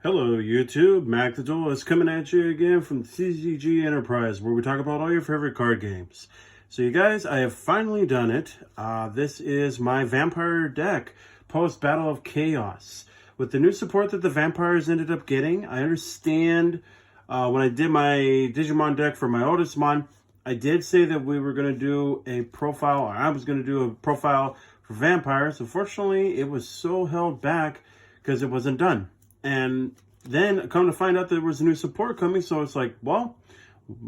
Hello YouTube, Mac the Duelist coming at you again from CCG Enterprise, where we talk about all your favorite card games. So you guys, I have finally done it. This is my Vampire deck, post Battle of Chaos. With the new support that the Vampires ended up getting, I understand when I did my Digimon deck for my oldest mon, I did say that we were going to do a profile, or I was going to do a profile for Vampires. Unfortunately, it was so held back because it wasn't done. And then come to find out there was new support coming, so it's like, well,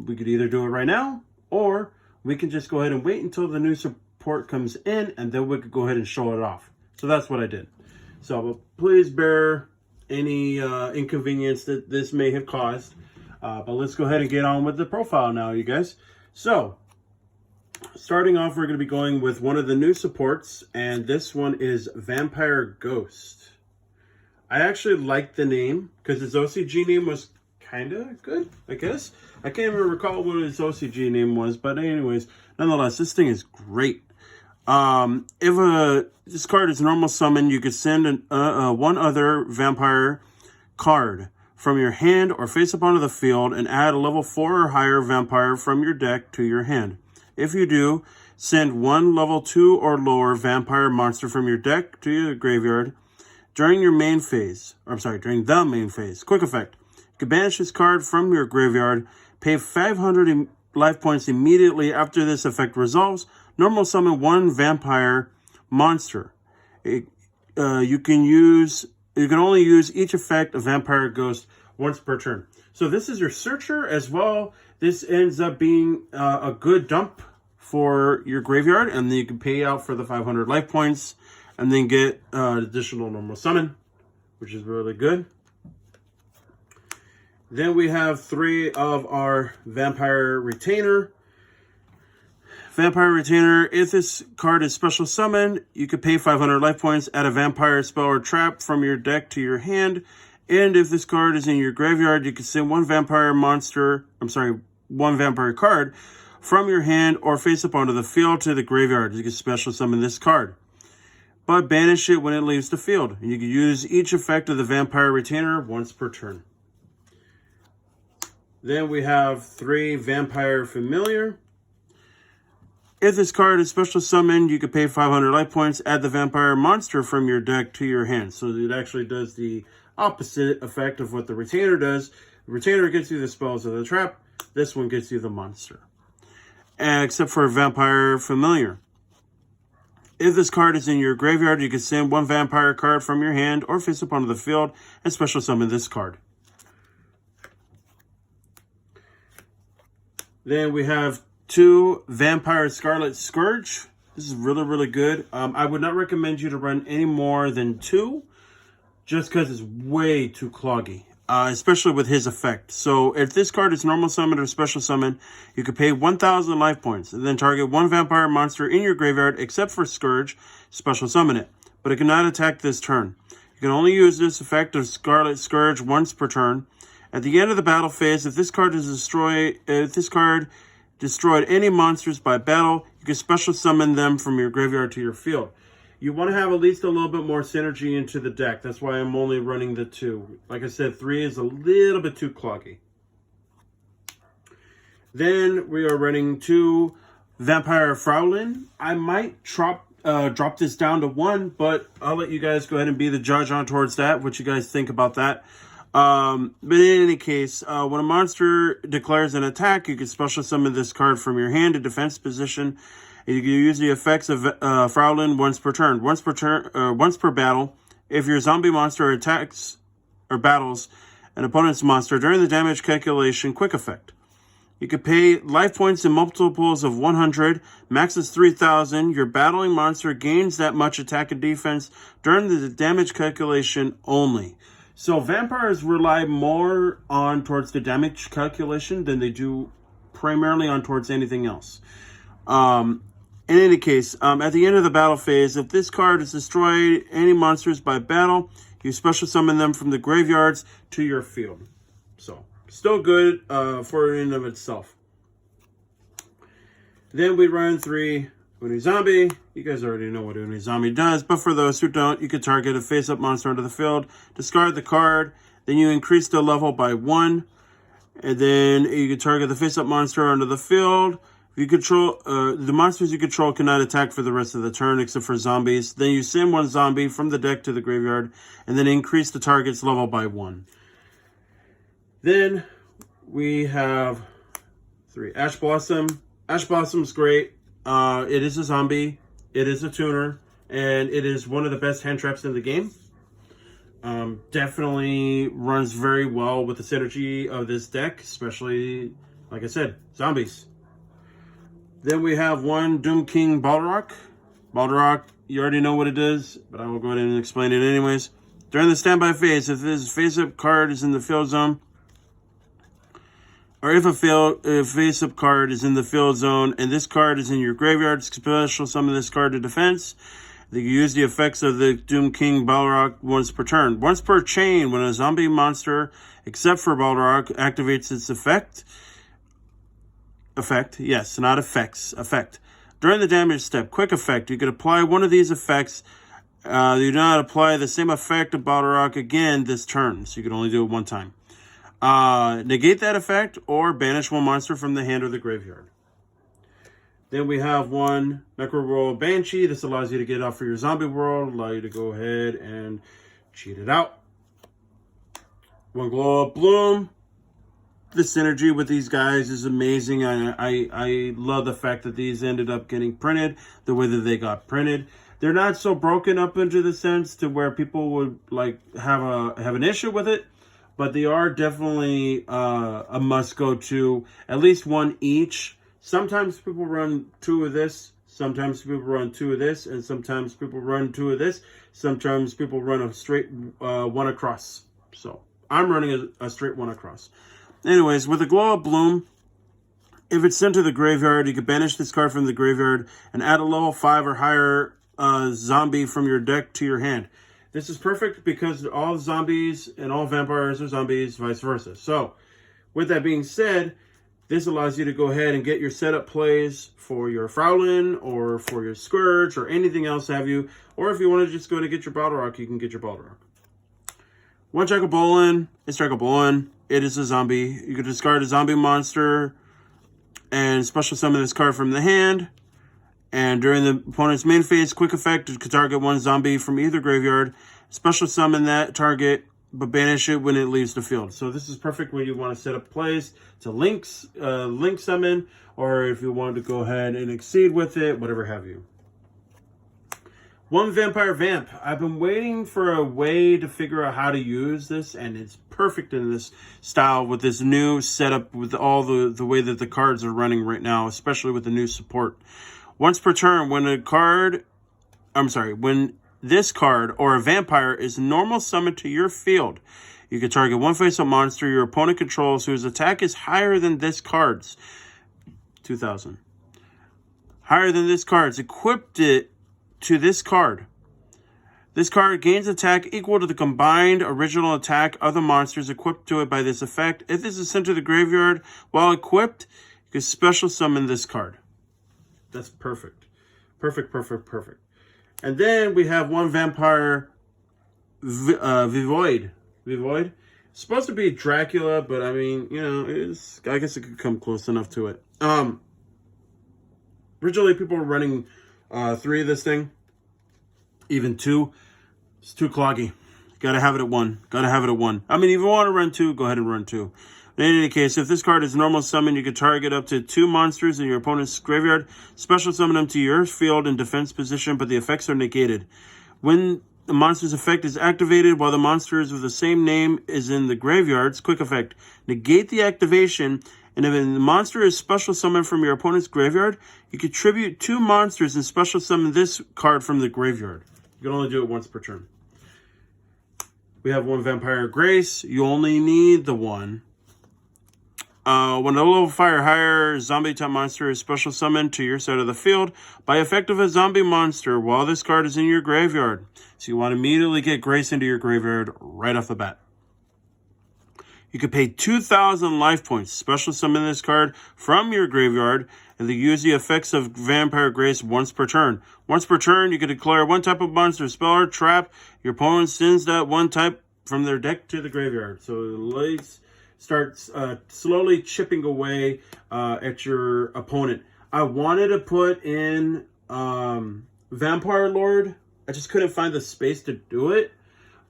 we could either do it right now, or we can just go ahead and wait until the new support comes in, and then we could go ahead and show it off. So that's what I did. So please bear any inconvenience that this may have caused. But let's go ahead and get on with the profile now, you guys. So, starting off, we're going to be going with one of the new supports, and this one is Vampire Ghost. I actually like the name because its OCG name was kind of good, I guess. I can't even recall what its OCG name was, but anyways, nonetheless, this thing is great. If this card is normal summon, you could send one other vampire card from your hand or face up onto the field and add a level 4 or higher vampire from your deck to your hand. If you do, send one level 2 or lower vampire monster from your deck to your graveyard. During the main phase, quick effect. You can banish this card from your graveyard, pay 500 life points immediately after this effect resolves, normal summon one vampire monster. You can only use each effect of Vampire Ghost once per turn. So this is your searcher as well. This ends up being a good dump for your graveyard, and then you can pay out for the 500 life points and then get additional normal summon, which is really good. Then we have 3 of our Vampire Retainer. Vampire Retainer, if this card is special summoned, you could pay 500 life points, add a vampire spell or trap from your deck to your hand. And if this card is in your graveyard, you can send one vampire card from your hand or face up onto the field to the graveyard. You can special summon this card, but banish it when it leaves the field. And you can use each effect of the Vampire Retainer once per turn. Then we have 3 Vampire Familiar. If this card is special summoned, you can pay 500 life points, add the vampire monster from your deck to your hand. So it actually does the opposite effect of what the Retainer does. The Retainer gets you the spells of the trap. This one gets you the monster. Except for Vampire Familiar. If this card is in your graveyard, you can send one vampire card from your hand or face up onto the field and special summon this card. Then we have 2 Vampire Scarlet Scourge. This is really, really good. I would not recommend you to run any more than 2, just because it's way too cloggy, especially with his effect. So if this card is normal summon or special summon, you could pay 1,000 life points and then target one vampire monster in your graveyard, except for Scourge, special summon it. But it cannot attack this turn. You can only use this effect of Scarlet Scourge once per turn. At the end of the battle phase, if this card destroyed any monsters by battle, you can special summon them from your graveyard to your field. You want to have at least a little bit more synergy into the deck. That's why I'm only running the 2. Like I said, 3 is a little bit too cloggy. Then we are running 2 Vampire Fraulein. I might drop this down to 1, but I'll let you guys go ahead and be the judge on towards that, what you guys think about that. But in any case, when a monster declares an attack, you can special summon this card from your hand to defense position. And you can use the effects of Fraulein once per turn, once per battle. If your zombie monster attacks or battles an opponent's monster during the damage calculation, quick effect. You can pay life points in multiples of 100, max is 3,000. Your battling monster gains that much attack and defense during the damage calculation only. So vampires rely more on towards the damage calculation than they do primarily on towards anything else. In any case, at the end of the battle phase, if this card has destroyed any monsters by battle, you special summon them from the graveyards to your field. So, still good for in and of itself. Then we run 3 Unizombie. You guys already know what Unizombie does, but for those who don't, you can target a face-up monster onto the field, discard the card, Then you increase the level by 1. And then you can target the face-up monster onto the field. You control the monsters you control cannot attack for the rest of the turn except for zombies. Then you send one zombie from the deck to the graveyard and then increase the target's level by 1. Then we have 3 Ash Blossom. Ash Blossom's great. It is a zombie. It is a tuner, and it is one of the best hand traps in the game. Definitely runs very well with the synergy of this deck, especially, like I said, zombies. Then we have 1 Doom King Balrog. Balrog, you already know what it is, but I will go ahead and explain it anyways. During the standby phase, if this face-up card is in the field zone, or if a face-up card is in the field zone and this card is in your graveyard, special summon this card to defense. You can use the effects of the Doom King Balrog once per turn. Once per chain, when a zombie monster, except for Balrog, activates its effect. Yes, not effects. Effect. During the damage step, quick effect, you can apply one of these effects. You do not apply the same effect of Balrog again this turn, so you can only do it one time. Negate that effect or banish one monster from the hand or the graveyard. Then we have 1 Necroworld Banshee. This allows you to get out for your zombie world, allow you to go ahead and cheat it out. 1 Glow Up Bloom. The synergy with these guys is amazing. I love the fact that these ended up getting printed the way that they got printed. They're not so broken up into the sense to where people would like have an issue with it, but they are definitely a must go to. At least 1 each. Sometimes people run 2 of this. Sometimes people run 2 of this, and sometimes people run 2 of this. Sometimes people run a straight 1 across. So I'm running a straight 1 across. Anyways, with a Glow Up Bloom, if it's sent to the graveyard, you can banish this card from the graveyard and add a level 5 or higher zombie from your deck to your hand. This is perfect because all zombies and all vampires are zombies, vice versa. So, with that being said, this allows you to go ahead and get your setup plays for your Frowlin or for your Scourge or anything else have you. Or if you want to just go to get your Balrog, you can get your Balrog. 1 Dracobolin. It's Dracobolin. It is a zombie. You can discard a zombie monster and special summon this card from the hand. And during the opponent's main phase, quick effect, you can target 1 zombie from either graveyard. Special summon that target, but banish it when it leaves the field. So this is perfect when you want to set up plays to link summon, or if you want to go ahead and exceed with it, whatever have you. 1 Vampire Vamp. I've been waiting for a way to figure out how to use this, and it's perfect in this style with this new setup with all the way that the cards are running right now, especially with the new support. Once per turn, when this card or a vampire is normal summoned to your field, you can target 1 face-up monster your opponent controls whose attack is higher than this card's. 2,000. Higher than this card's. Equipped it to this card. This card gains attack equal to the combined original attack of the monsters equipped to it by this effect. If this is sent to the graveyard while equipped, you can special summon this card. That's perfect. Perfect. And then we have 1 Vampire Vivoid. Vivoid. It's supposed to be Dracula, but I mean, you know, I guess it could come close enough to it. Originally, people were running 3 of this thing. Even 2. It's too cloggy. Gotta have it at 1. I mean, if you want to run 2, go ahead and run 2. In any case, if this card is normal summon, you can target up to 2 monsters in your opponent's graveyard, special summon them to your field in defense position, but the effects are negated. When the monster's effect is activated while the monster is with the same name is in the graveyard's quick effect, negate the activation, and if the monster is special summoned from your opponent's graveyard, you contribute 2 monsters and special summon this card from the graveyard. You can only do it once per turn. We have 1 Vampire Grace. You only need the 1. When a level 5 or higher zombie type monster is special summoned to your side of the field by effect of a zombie monster while this card is in your graveyard. So you want to immediately get Grace into your graveyard right off the bat. You can pay 2,000 life points, special summon this card from your graveyard, and then use the effects of Vampire Grace once per turn. Once per turn, you can declare 1 type of monster, spell, or trap. Your opponent sends that 1 type from their deck to the graveyard. So the lights starts slowly chipping away at your opponent. I wanted to put in Vampire Lord. I just couldn't find the space to do it.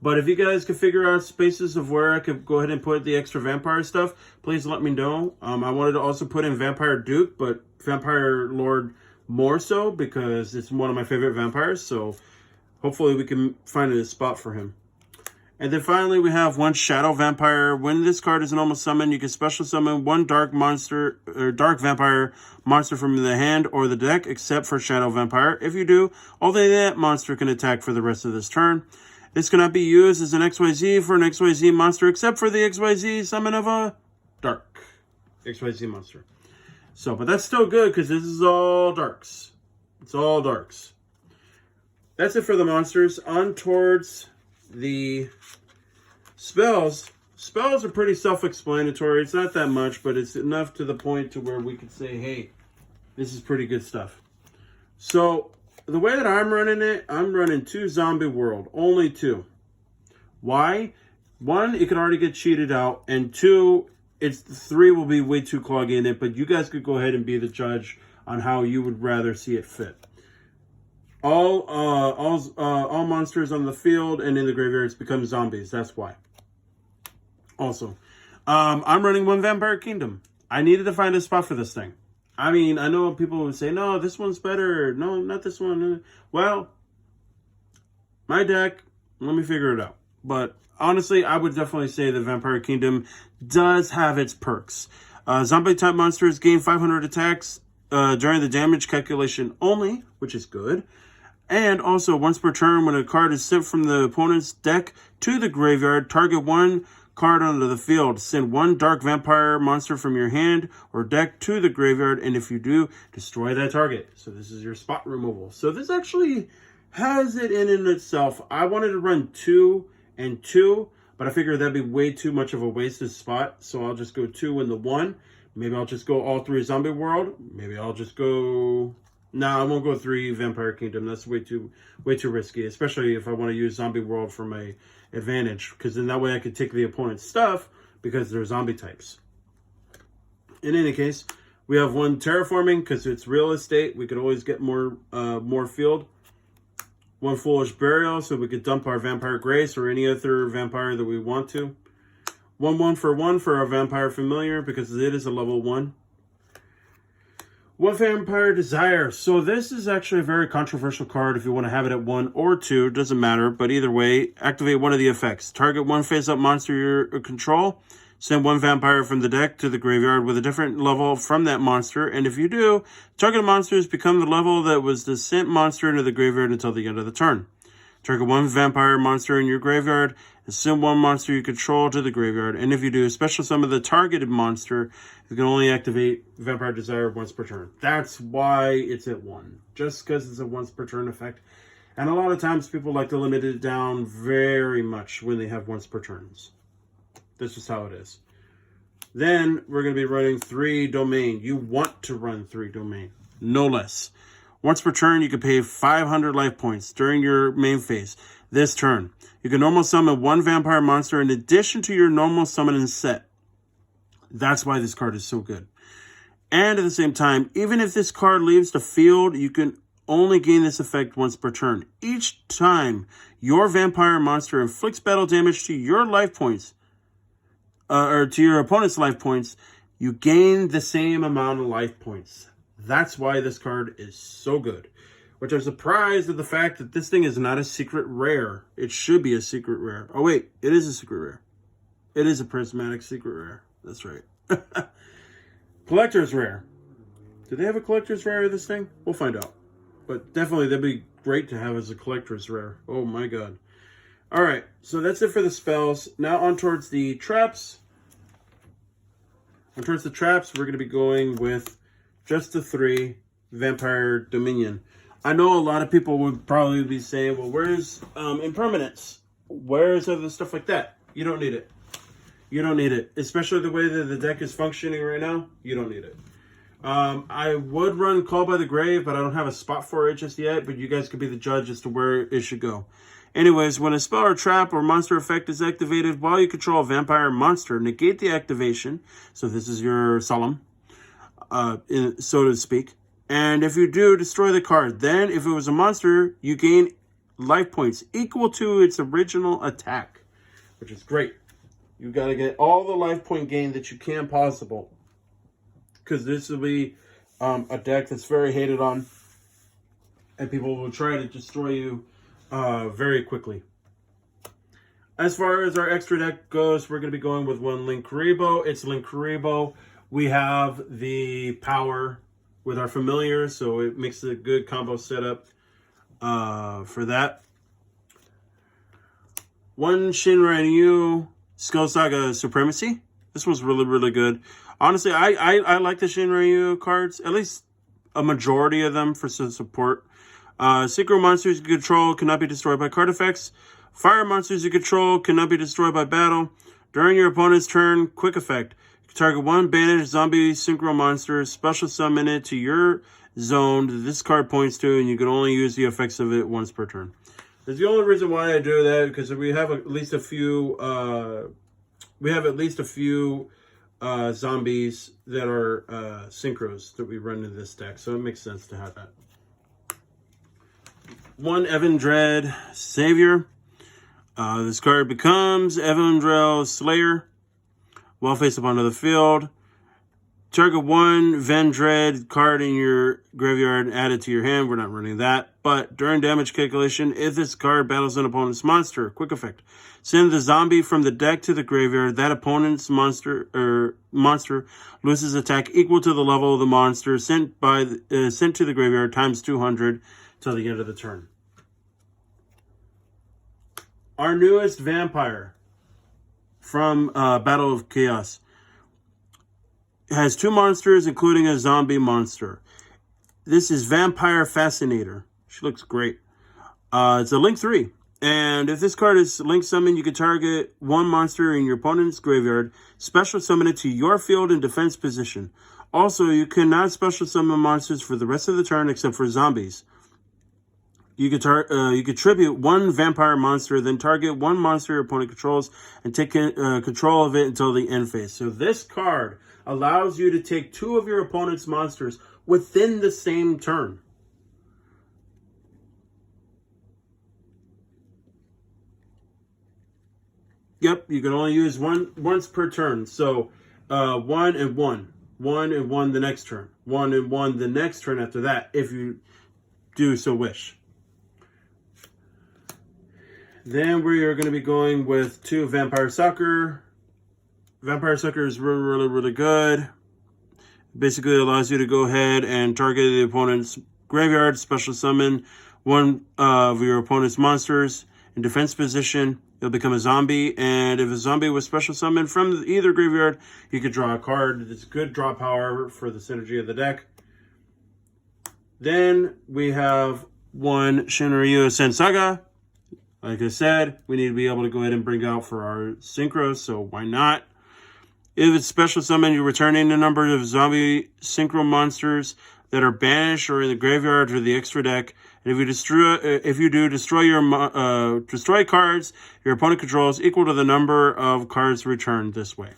But if you guys could figure out spaces of where I could go ahead and put the extra vampire stuff, please let me know. I wanted to also put in Vampire Duke, but Vampire Lord more so because it's one of my favorite vampires. So hopefully we can find a spot for him. And then finally we have one Shadow Vampire. When this card is a normal summon, you can special summon one dark monster or dark vampire monster from the hand or the deck, except for Shadow Vampire. If you do, only that monster can attack for the rest of this turn. This cannot be used as an XYZ for an XYZ monster, except for the XYZ summon of a dark XYZ monster. So, but that's still good because this is all darks. It's all darks. That's it for the monsters. On towards the spells. Spells are pretty self-explanatory. It's not that much, but it's enough to the point to where we could say, hey, this is pretty good stuff. So, the way that I'm running it, I'm running 2 Zombie World. Only 2. Why? 1, it can already get cheated out. And 2, 3 will be way too cloggy in it. But you guys could go ahead and be the judge on how you would rather see it fit. All monsters on the field and in the graveyards become zombies. That's why. Also, I'm running 1 Vampire Kingdom. I needed to find a spot for this thing. I mean, I know people would say, no, this one's better. No, not this one. Well, my deck, let me figure it out. But honestly, I would definitely say the Vampire Kingdom does have its perks. Zombie-type monsters gain 500 attacks during the damage calculation only, which is good. And also, once per turn, when a card is sent from the opponent's deck to the graveyard, target 1 card onto the field. Send 1 dark vampire monster from your hand or deck to the graveyard, and if you do, destroy that target. So this is your spot removal. So this actually has it in itself. I wanted to run 2 and 2, but I figured that'd be way too much of a wasted spot. So I'll just go 2 in the 1. Maybe I'll just go all 3 Zombie World. Maybe I'll just go... No, I won't go 3 Vampire Kingdom. That's way too risky, especially if I want to use Zombie World for my advantage, because then that way I could take the opponent's stuff because they're zombie types. In any case, we have 1 Terraforming because it's real estate. We could always get more field. 1 Foolish Burial so we could dump our Vampire Grace or any other vampire that we want to. 1 for our Vampire Familiar because it is a level 1. 1 Vampire Desire. So this is actually a very controversial card if you want to have it at 1 or 2. Doesn't matter, but either way, activate one of the effects. Target 1 face-up monster you control. Send 1 vampire from the deck to the graveyard with a different level from that monster. And if you do, target monsters become the level that was the sent monster into the graveyard until the end of the turn. Target 1 vampire monster in your graveyard and send 1 monster you control to the graveyard. And if you do, special summon the targeted monster. You can only activate Vampire Desire once per turn. That's why it's at 1. Just because it's a once per turn effect. And a lot of times people like to limit it down very much when they have once per turns. That's just how it is. Then we're going to be running 3 Domain. You want to run 3 Domain. No less. Once per turn, you can pay 500 life points during your main phase. This turn, you can normal summon 1 vampire monster in addition to your normal summoning set. That's why this card is so good. And at the same time, even if this card leaves the field, you can only gain this effect once per turn. Each time your vampire monster inflicts battle damage to your life points, or to your opponent's life points, you gain the same amount of life points. That's why this card is so good. Which I'm surprised at the fact that this thing is not a secret rare. It should be a secret rare. Oh wait, it is a secret rare. It is a prismatic secret rare. That's right. Collector's rare. Do they have a collector's rare of this thing? We'll find out. But definitely that'd be great to have as a collector's rare. Oh my god. Alright, so that's it for the spells. Now on towards the traps. On towards the traps, we're going to be going with just the 3 Vampire Dominion. I know a lot of people would probably be saying, well, where's Impermanence? Where's other stuff like that? You don't need it. You don't need it. Especially the way that the deck is functioning right now. You don't need it. I would run Call by the Grave, but I don't have a spot for it just yet. But you guys could be the judge as to where it should go. Anyways, when a spell or trap or monster effect is activated while you control a vampire monster, negate the activation. So this is your solemn, so to speak. And if you do, destroy the card. Then, if it was a monster, you gain life points equal to its original attack, which is great. You got to get all the life point gain that you can possible, because this will be a deck that's very hated on, and people will try to destroy you very quickly. As far as our extra deck goes, we're going to be going with one Linkuriboh. It's Linkuriboh. We have the power with our familiar, so it makes a good combo setup for that. One Shinryu Skull Saga Supremacy. This one's really, really good. Honestly, I like the Shinryu cards, at least a majority of them for some support. Synchro monsters you control cannot be destroyed by card effects. Fire monsters you control cannot be destroyed by battle. During your opponent's turn, quick effect. Target one banished zombie synchro monster, special summon it to your zone that this card points to, and you can only use the effects of it once per turn. That's the only reason why I do that, because we have at least a few zombies that are synchros that we run in this deck, so it makes sense to have that. One Evandrel Savior. This card becomes Evandrel Slayer while face up onto the field. Target one Vendread card in your graveyard and add it to your hand. We're not running that. But during damage calculation, if this card battles an opponent's monster, quick effect. Send the zombie from the deck to the graveyard. That opponent's monster loses attack equal to the level of the monster sent to the graveyard times 200 till the end of the turn. Our newest vampire from Battle of Chaos has two monsters, including a zombie monster. This is Vampire Fascinator. She looks great. It's a Link 3. And if this card is Link Summon, you can target one monster in your opponent's graveyard, special summon it to your field in defense position. Also, you cannot special summon monsters for the rest of the turn except for zombies. You could tribute one vampire monster, then target one monster your opponent controls, and take control of it until the end phase. So this card allows you to take two of your opponent's monsters within the same turn. Yep, you can only use one once per turn. So 1 and 1. 1 and 1 the next turn. 1 and 1 the next turn after that, if you do so wish. Then we are going to be going with two Vampire Sucker. Vampire Sucker is really, really, really good. Basically allows you to go ahead and target the opponent's graveyard, special summon one of your opponent's monsters in defense position. It'll become a zombie, and if a zombie was special summoned from either graveyard, you could draw a card. It's good draw power for the synergy of the deck. Then we have one Shinryu Sensaga. Like I said, we need to be able to go ahead and bring out for our synchros, so why not? If it's special summon, you're returning the number of zombie synchro monsters that are banished or in the graveyard or the extra deck. And if you destroy cards your opponent controls equal to the number of cards returned this way.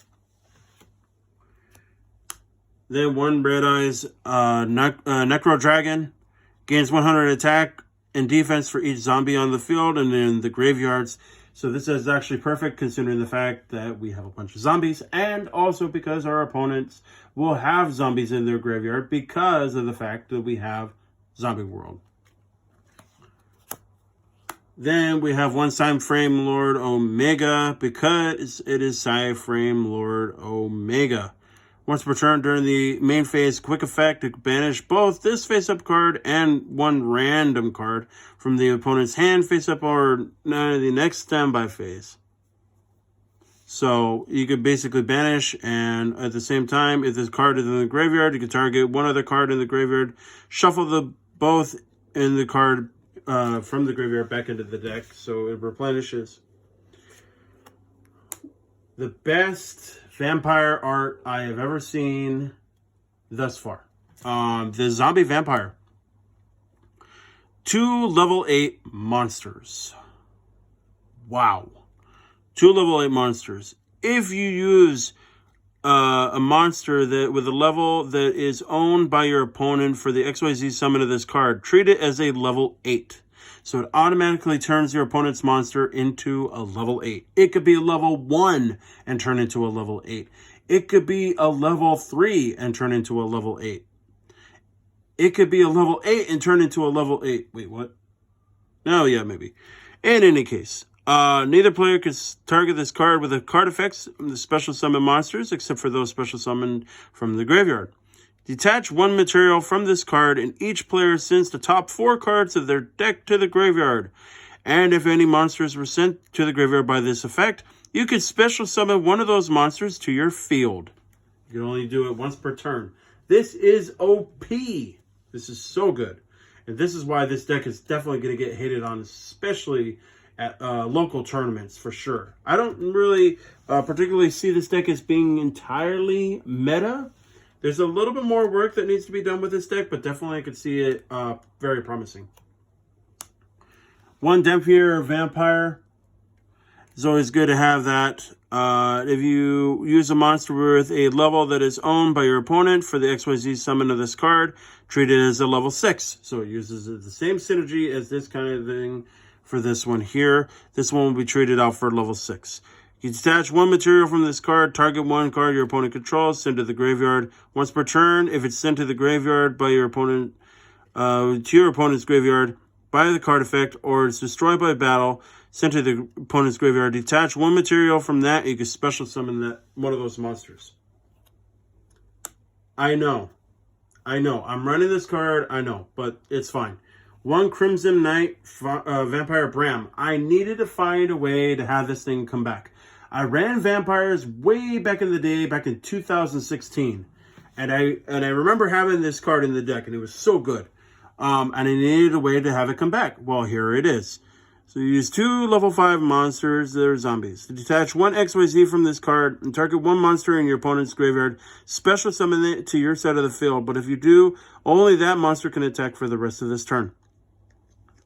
Then one Red Eyes Necro Dragon gains 100 attack and defense for each zombie on the field and in the graveyards. So this is actually perfect considering the fact that we have a bunch of zombies, and also because our opponents will have zombies in their graveyard because of the fact that we have Zombie World. Then we have one Cyframe Lord Omega because it is Cyframe Lord Omega. Once per turn during the main phase, quick effect to banish both this face-up card and one random card from the opponent's hand face-up or the next standby phase. So you could basically banish, and at the same time, if this card is in the graveyard, you can target one other card in the graveyard, shuffle the both in the card from the graveyard back into the deck, so it replenishes. The best vampire art I have ever seen thus far. The Zombie Vampire. 2 level 8 monsters. Wow. 2 level 8 monsters. If you use a monster that with a level that is owned by your opponent for the XYZ summon of this card, treat it as a level 8. So it automatically turns your opponent's monster into a level 8. It could be a level 1 and turn into a level 8. It could be a level 3 and turn into a level 8. It could be a level 8 and turn into a level 8. Wait, what? No, yeah, maybe. In any case, neither player can target this card with the card effects from the special summon monsters, except for those special summoned from the graveyard. Detach 1 material from this card, and each player sends the top 4 cards of their deck to the graveyard. And if any monsters were sent to the graveyard by this effect, you could special summon one of those monsters to your field. You can only do it once per turn. This is OP. This is so good. And this is why this deck is definitely going to get hated on, especially at local tournaments, for sure. I don't really particularly see this deck as being entirely meta. There's a little bit more work that needs to be done with this deck, but definitely I could see it very promising. 1 Dhampir Vampire. It's always good to have that. If you use a monster with a level that is owned by your opponent for the XYZ summon of this card, treat it as a level 6. So it uses the same synergy as this kind of thing for this one here. This one will be treated out for level 6. You detach 1 material from this card, target 1 card your opponent controls, send to the graveyard once per turn. If it's sent to the graveyard by your opponent, to your opponent's graveyard by the card effect, or it's destroyed by battle, sent to the opponent's graveyard, detach 1 material from that, you can special summon that one of those monsters. I know. I'm running this card, I know, but it's fine. 1 Crimson Knight Vampire Bram. I needed to find a way to have this thing come back. I ran vampires way back in the day, back in 2016. And I remember having this card in the deck, and it was so good. And I needed a way to have it come back. Well, here it is. So you use 2 level 5 monsters that are zombies. To detach 1 XYZ from this card and target 1 monster in your opponent's graveyard, special summon it to your side of the field. But if you do, only that monster can attack for the rest of this turn.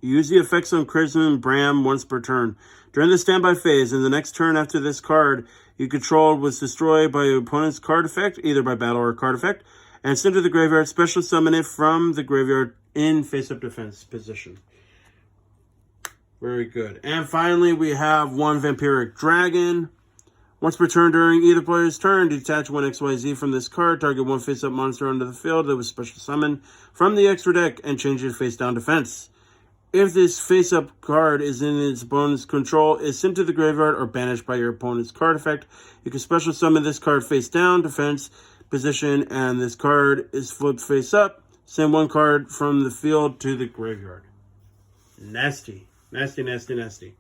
Use the effects on Crimson Bram once per turn. During the standby phase, in the next turn after this card you controlled was destroyed by your opponent's card effect, either by battle or card effect, and sent to the graveyard, special summon it from the graveyard in face-up defense position. Very good. And finally, we have 1 Vampiric Dragon. Once per turn during either player's turn, detach 1 XYZ from this card, target 1 face-up monster onto the field that was special summoned from the extra deck, and change it face-down defense. If this face-up card is in its opponent's control, is sent to the graveyard or banished by your opponent's card effect, you can special summon this card face-down defense position, and this card is flipped face-up. Send 1 card from the field to the graveyard. Nasty. Nasty, nasty, nasty.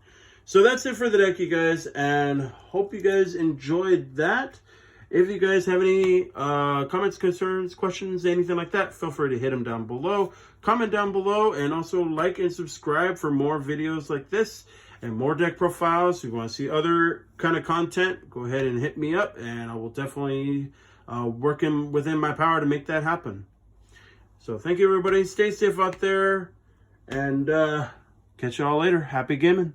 So that's it for the deck, you guys, and hope you guys enjoyed that. If you guys have any comments, concerns, questions, anything like that, feel free to hit them down below. Comment down below, and also like and subscribe for more videos like this and more deck profiles. If you want to see other kind of content, go ahead and hit me up, and I will definitely work within my power to make that happen. So thank you, everybody. Stay safe out there, and catch you all later. Happy gaming.